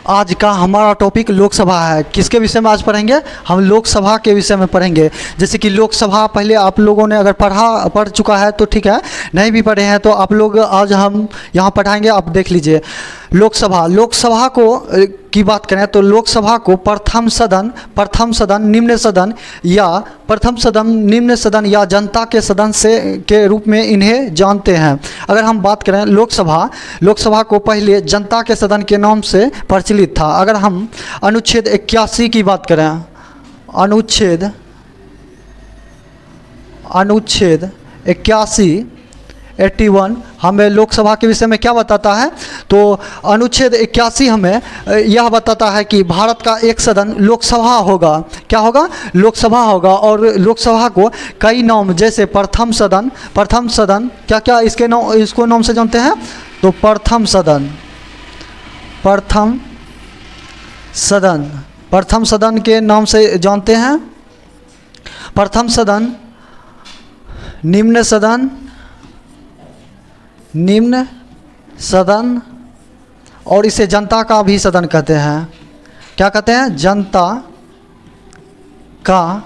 आज का हमारा टॉपिक लोकसभा है। किसके विषय में आज पढ़ेंगे? हम लोकसभा के विषय में पढ़ेंगे। जैसे कि लोकसभा पहले आप लोगों ने अगर पढ़ चुका है तो ठीक है, नहीं भी पढ़े हैं तो आप लोग आज हम यहाँ पढ़ाएंगे, आप देख लीजिए। लोकसभा को की बात करें तो लोकसभा को प्रथम सदन निम्न सदन या जनता के सदन से के रूप में इन्हें जानते हैं। अगर हम बात करें लोकसभा को पहले जनता के सदन के नाम से प्रचलित था। अगर हम अनुच्छेद 81 की बात करें, अनुच्छेद 81 हमें लोकसभा के विषय में क्या बताता है? तो अनुच्छेद 81 हमें यह बताता है कि भारत का एक सदन लोकसभा होगा। क्या होगा? लोकसभा होगा। और लोकसभा को कई नाम, जैसे प्रथम सदन क्या इसको नाम से जानते हैं? तो प्रथम सदन के नाम से जानते हैं। प्रथम सदन, निम्न सदन और इसे जनता का भी सदन कहते हैं। क्या कहते हैं? जनता का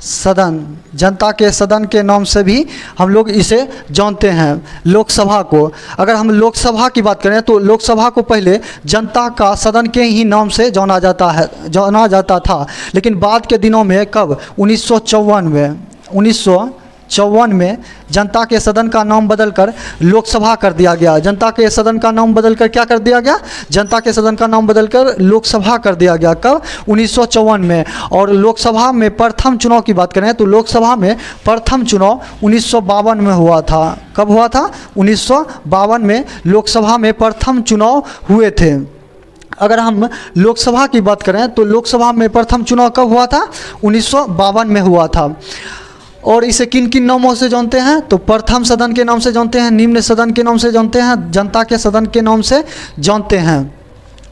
सदन, जनता के सदन के नाम से भी हम लोग इसे जानते हैं लोकसभा को। अगर हम लोकसभा की बात करें तो लोकसभा को पहले जनता का सदन के ही नाम से जाना जाता था। लेकिन बाद के दिनों में, कब? 1954 में जनता के सदन का नाम बदलकर लोकसभा कर दिया गया। जनता के सदन का नाम बदलकर क्या कर दिया गया? जनता के सदन का नाम बदलकर लोकसभा कर दिया गया। कब? 1954 में। और लोकसभा में प्रथम चुनाव की बात करें तो लोकसभा में प्रथम चुनाव 1952 में हुआ था। कब हुआ था? 1952 में लोकसभा में प्रथम चुनाव हुए थे। अगर हम लोकसभा की बात करें तो लोकसभा में प्रथम चुनाव कब हुआ था? 1952 में हुआ था। और इसे किन किन नामों से जानते हैं? तो प्रथम सदन के नाम से जानते हैं, निम्न सदन के नाम से जानते हैं, जनता के सदन के नाम से जानते हैं।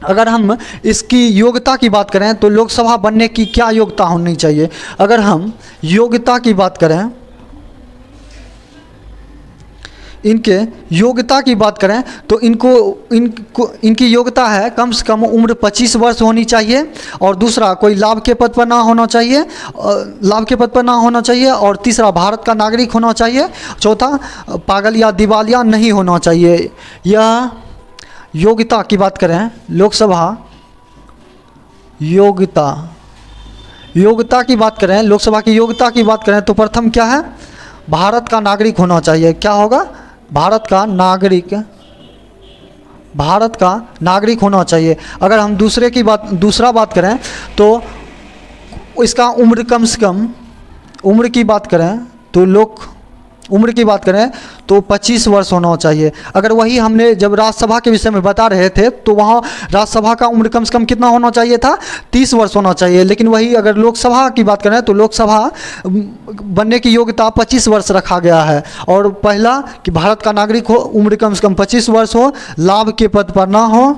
अगर हम इसकी योग्यता की बात करें तो लोकसभा बनने की क्या योग्यता होनी चाहिए? अगर हम योग्यता की बात करें, इनके योग्यता की बात करें तो इनकी योग्यता है कम से कम उम्र 25 वर्ष होनी चाहिए। और दूसरा, कोई लाभ के पद पर ना होना चाहिए। और तीसरा, भारत का नागरिक होना चाहिए। चौथा, पागल या दिवालिया नहीं होना चाहिए। यह योग्यता की बात करें, लोकसभा योग्यता की बात करें, लोकसभा की योग्यता की बात करें तो प्रथम क्या है? भारत का नागरिक होना चाहिए। क्या होगा? भारत का नागरिक होना चाहिए। अगर हम दूसरा बात करें तो इसका उम्र कम से कम, उम्र की बात करें तो 25 वर्ष होना चाहिए। अगर वही हमने जब राज्यसभा के विषय में बता रहे थे तो वहाँ राज्यसभा का उम्र कम से कम कितना होना चाहिए था? 30 वर्ष होना चाहिए। लेकिन वही अगर लोकसभा की बात करें तो लोकसभा बनने की योग्यता 25 वर्ष रखा गया है। और पहला कि भारत का नागरिक हो, उम्र कम से कम 25 वर्ष हो, लाभ के पद पर ना हो।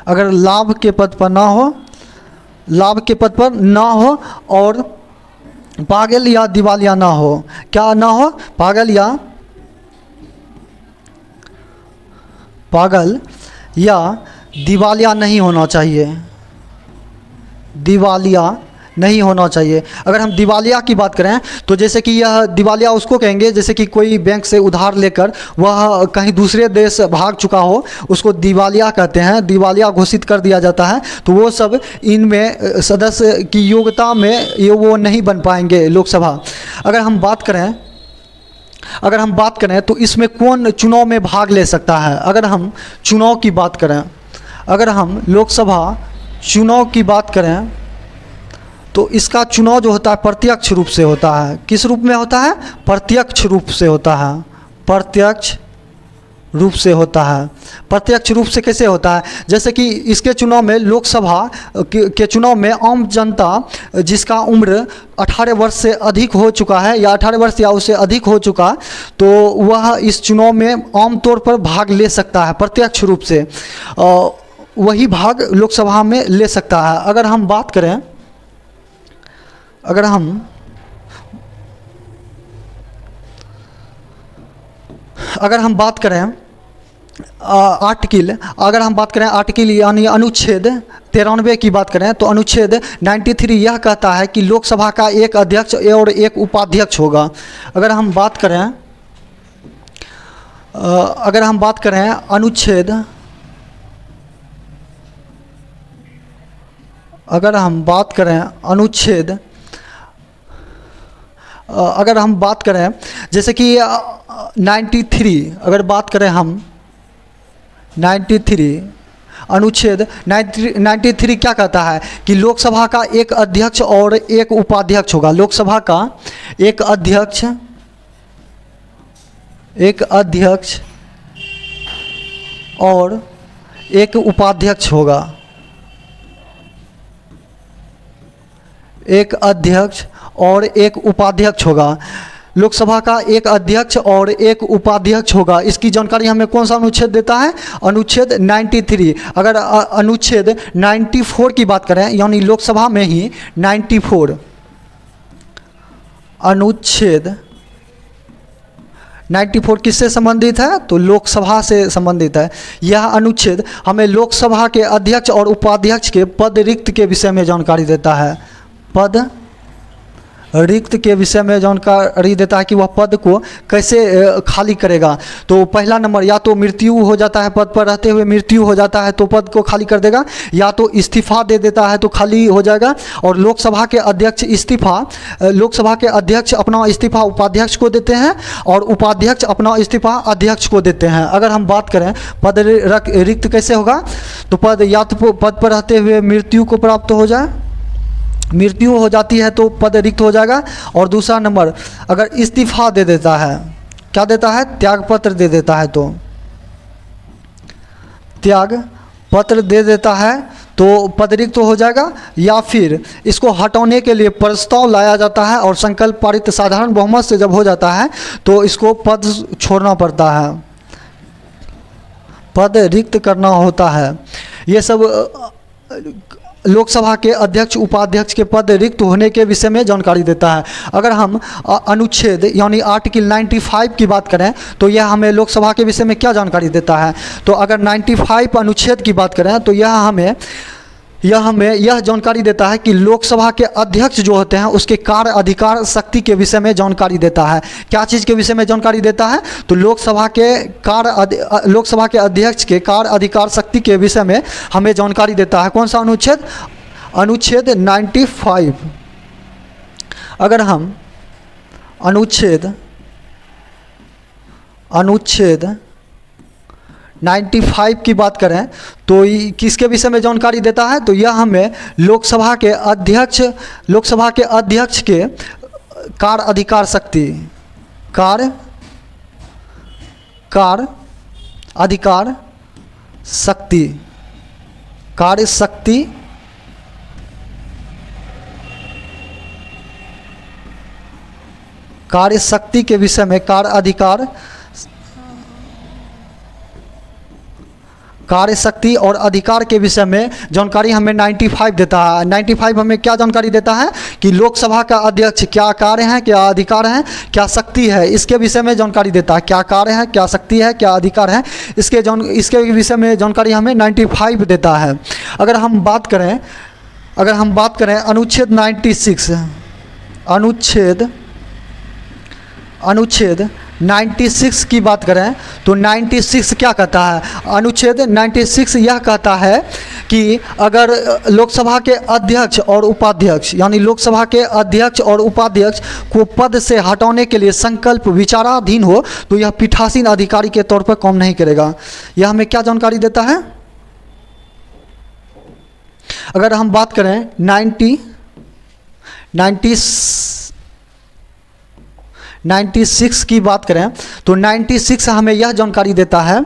अगर लाभ के पद पर ना हो और पागल या दिवालिया ना हो। क्या ना हो? पागल या दिवालिया नहीं होना चाहिए। अगर हम दिवालिया की बात करें तो जैसे कि यह दिवालिया उसको कहेंगे जैसे कि कोई बैंक से उधार लेकर वह कहीं दूसरे देश भाग चुका हो, उसको दिवालिया कहते हैं। दिवालिया घोषित कर दिया जाता है। तो वो सब इनमें सदस्य की योग्यता में वो नहीं बन पाएंगे लोकसभा। अगर हम बात करें तो इसमें कौन चुनाव में भाग ले सकता है? अगर हम चुनाव की बात करें, अगर हम लोकसभा चुनाव की बात करें तो इसका चुनाव जो होता है प्रत्यक्ष रूप से होता है। किस रूप में होता है? प्रत्यक्ष रूप से होता है। प्रत्यक्ष रूप से कैसे होता है? जैसे कि इसके चुनाव में, लोकसभा के चुनाव में आम जनता जिसका उम्र 18 वर्ष से अधिक हो चुका है या 18 वर्ष या उससे अधिक हो चुका, तो वह इस चुनाव में आमतौर पर भाग ले सकता है प्रत्यक्ष रूप से। वही भाग लोकसभा में ले सकता है। अगर हम बात करें आर्टिकल, अगर हम बात करें आर्टिकल यानी अनुच्छेद 93 की बात करें तो अनुच्छेद 93 यह कहता है कि लोकसभा का एक अध्यक्ष और एक उपाध्यक्ष होगा। अगर हम बात करें अनुच्छेद, अगर हम बात करें जैसे कि 93, अगर बात करें हम 93 अनुच्छेद 93 क्या कहता है कि लोकसभा का एक अध्यक्ष और एक उपाध्यक्ष होगा। लोकसभा का एक अध्यक्ष और एक उपाध्यक्ष होगा। एक अध्यक्ष और एक उपाध्यक्ष होगा। लोकसभा का एक अध्यक्ष और एक उपाध्यक्ष होगा। इसकी जानकारी हमें कौन सा अनुच्छेद देता है? अनुच्छेद 93। अगर अनुच्छेद 94 की बात करें यानी लोकसभा में ही 94 अनुच्छेद 94 किससे संबंधित है? तो लोकसभा से संबंधित है। यह अनुच्छेद हमें लोकसभा के अध्यक्ष और उपाध्यक्ष के पद रिक्त के विषय में जानकारी देता है। पद रिक्त के विषय में जानकारी देता है कि वह पद को कैसे खाली करेगा। तो पहला नंबर, या तो मृत्यु हो जाता है, पद पर रहते हुए मृत्यु हो जाता है तो पद को खाली कर देगा, या तो इस्तीफा दे देता है तो खाली हो जाएगा। और लोकसभा के अध्यक्ष अपना इस्तीफा उपाध्यक्ष को देते हैं और उपाध्यक्ष अपना इस्तीफा अध्यक्ष को देते हैं। अगर हम बात करें पद रिक्त कैसे होगा, तो पद या तो पद पर रहते हुए मृत्यु को प्राप्त हो जाए, मृत्यु हो जाती है तो पद रिक्त हो जाएगा। और दूसरा नंबर, अगर इस्तीफा दे देता है, क्या देता है? त्यागपत्र दे देता है, तो त्यागपत्र दे देता है तो पद रिक्त हो जाएगा। या फिर इसको हटाने के लिए प्रस्ताव लाया जाता है और संकल्प पारित साधारण बहुमत से जब हो जाता है तो इसको पद छोड़ना पड़ता है, पद रिक्त करना होता है। ये सब लोकसभा के अध्यक्ष उपाध्यक्ष के पद रिक्त होने के विषय में जानकारी देता है। अगर हम अनुच्छेद यानी आर्टिकल 95 की बात करें तो यह हमें लोकसभा के विषय में क्या जानकारी देता है? तो अगर 95 अनुच्छेद की बात करें तो यह हमें यह जानकारी देता है कि लोकसभा के अध्यक्ष जो होते हैं उसके कार्य अधिकार शक्ति के विषय में जानकारी देता है। क्या चीज़ के विषय में जानकारी देता है? तो लोकसभा के अध्यक्ष के कार्य अधिकार शक्ति के विषय में हमें जानकारी देता है। कौन सा अनुच्छेद? अनुच्छेद 95। अगर हम अनुच्छेद 95 की बात करें तो किसके विषय में जानकारी देता है? तो यह हमें लोकसभा के अध्यक्ष के कार्य अधिकार शक्ति, कार्य अधिकार शक्ति, कार्य शक्ति के विषय में, कार्य शक्ति और अधिकार के विषय में जानकारी हमें 95 देता है। 95 हमें क्या जानकारी देता है कि लोकसभा का अध्यक्ष क्या कार्य है, क्या अधिकार है, क्या शक्ति है, इसके विषय में जानकारी देता है। क्या कार्य है, क्या शक्ति है, क्या अधिकार है, इसके विषय में जानकारी हमें 95 देता है। अगर हम बात करें अनुच्छेद 96, अनुच्छेद 96 की बात करें तो 96 क्या कहता है? अनुच्छेद 96 यह कहता है कि अगर लोकसभा के अध्यक्ष और उपाध्यक्ष यानी लोकसभा के अध्यक्ष और उपाध्यक्ष को पद से हटाने के लिए संकल्प विचाराधीन हो तो यह पीठासीन अधिकारी के तौर पर काम नहीं करेगा। यह हमें क्या जानकारी देता है? अगर हम बात करें 96 की बात करें तो 96 हमें यह जानकारी देता है,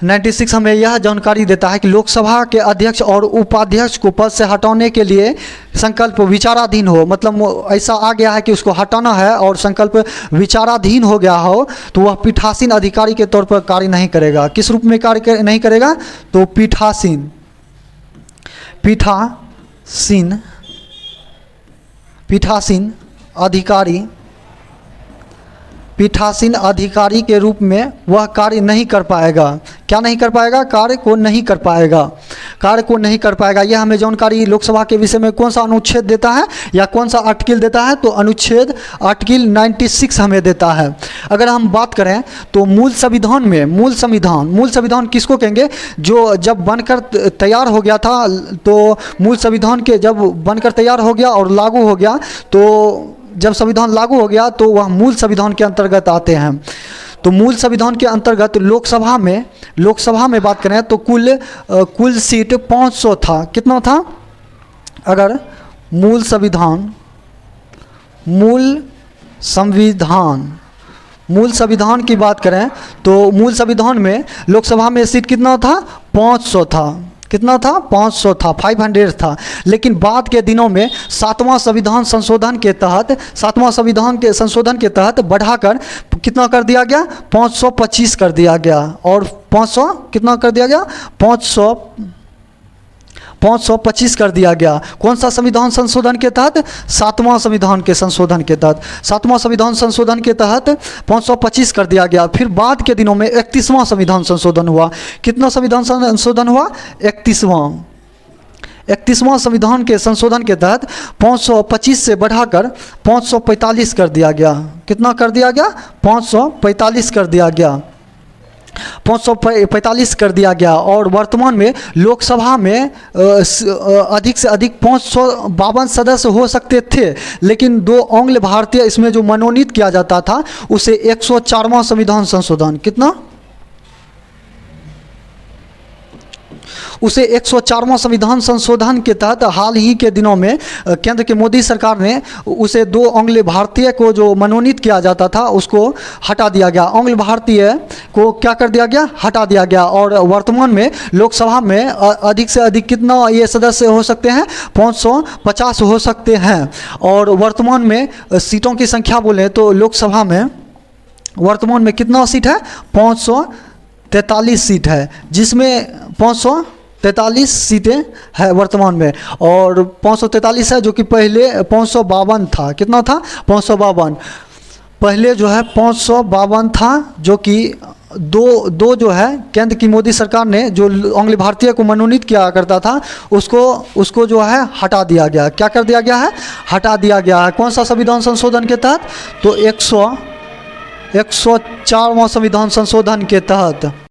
96 हमें यह जानकारी देता है कि लोकसभा के अध्यक्ष और उपाध्यक्ष को पद से हटाने के लिए संकल्प विचाराधीन हो, मतलब ऐसा आ गया है कि उसको हटाना है और संकल्प विचाराधीन हो गया हो तो वह पीठासीन अधिकारी के तौर पर कार्य नहीं करेगा। किस रूप में कार्य नहीं करेगा? तो पीठासीन अधिकारी पीठासीन अधिकारी के रूप में वह कार्य नहीं कर पाएगा। क्या नहीं कर पाएगा? कार्य को नहीं कर पाएगा, कार्य को नहीं कर पाएगा। यह हमें जानकारी लोकसभा के विषय में कौन सा अनुच्छेद देता है या कौन सा आर्टिकल देता है? तो अनुच्छेद आर्टिकल 96 हमें देता है। अगर हम बात करें तो मूल संविधान में, मूल संविधान किसको कहेंगे? जो जब बनकर तैयार हो गया था, तो मूल संविधान के जब बनकर तैयार हो गया और लागू हो गया, तो जब संविधान लागू हो गया तो वह मूल संविधान के अंतर्गत आते हैं। तो मूल संविधान के अंतर्गत लोकसभा में बात करें तो कुल सीट 500 था। कितना था? अगर मूल संविधान की बात करें तो मूल संविधान में लोकसभा में सीट कितना था? 500 था। कितना था? 500 था, 500 था। लेकिन बाद के दिनों में 7वां संविधान संशोधन के तहत बढ़ाकर कितना कर दिया गया? 525 कर दिया गया। और 500 कितना कर दिया गया? 525 कर दिया गया। कौन सा संविधान संशोधन के तहत? 7वां संविधान के संशोधन के तहत। 7वां संविधान संशोधन के तहत 525 कर दिया गया। फिर बाद के दिनों में 31वां संविधान संशोधन हुआ। कितना संविधान संशोधन हुआ? 31वां संविधान के संशोधन के तहत 525 से बढ़ाकर 545 कर दिया गया। कितना कर दिया गया? 545 कर दिया गया। 545 कर दिया गया। और वर्तमान में लोकसभा में अधिक से अधिक 552 सदस्य हो सकते थे, लेकिन 2 आंग्ल भारतीय इसमें जो मनोनीत किया जाता था उसे 104वां संविधान संशोधन, कितना? उसे 104वां संविधान संशोधन के तहत हाल ही के दिनों में केंद्र के मोदी सरकार ने उसे 2 आंग्ल भारतीय को जो मनोनीत किया जाता था उसको हटा दिया गया। आंग्ल भारतीय को क्या कर दिया गया? हटा दिया गया। और वर्तमान में लोकसभा में अधिक से अधिक कितना ये सदस्य हो सकते हैं? 550 हो सकते हैं। और वर्तमान में सीटों की संख्या बोलें तो लोकसभा में वर्तमान में कितना सीट है? 543 सीट है, जिसमें 543 सीटें है वर्तमान में। और 543 है जो कि पहले 552 था। कितना था? 552। पहले जो है 552 था, जो कि दो जो है केंद्र की मोदी सरकार ने जो आंग्ल भारतीय को मनोनीत किया करता था उसको जो है हटा दिया गया। क्या कर दिया गया है? हटा दिया गया है। कौन सा संविधान संशोधन के तहत? तो 104वां संविधान संशोधन के तहत।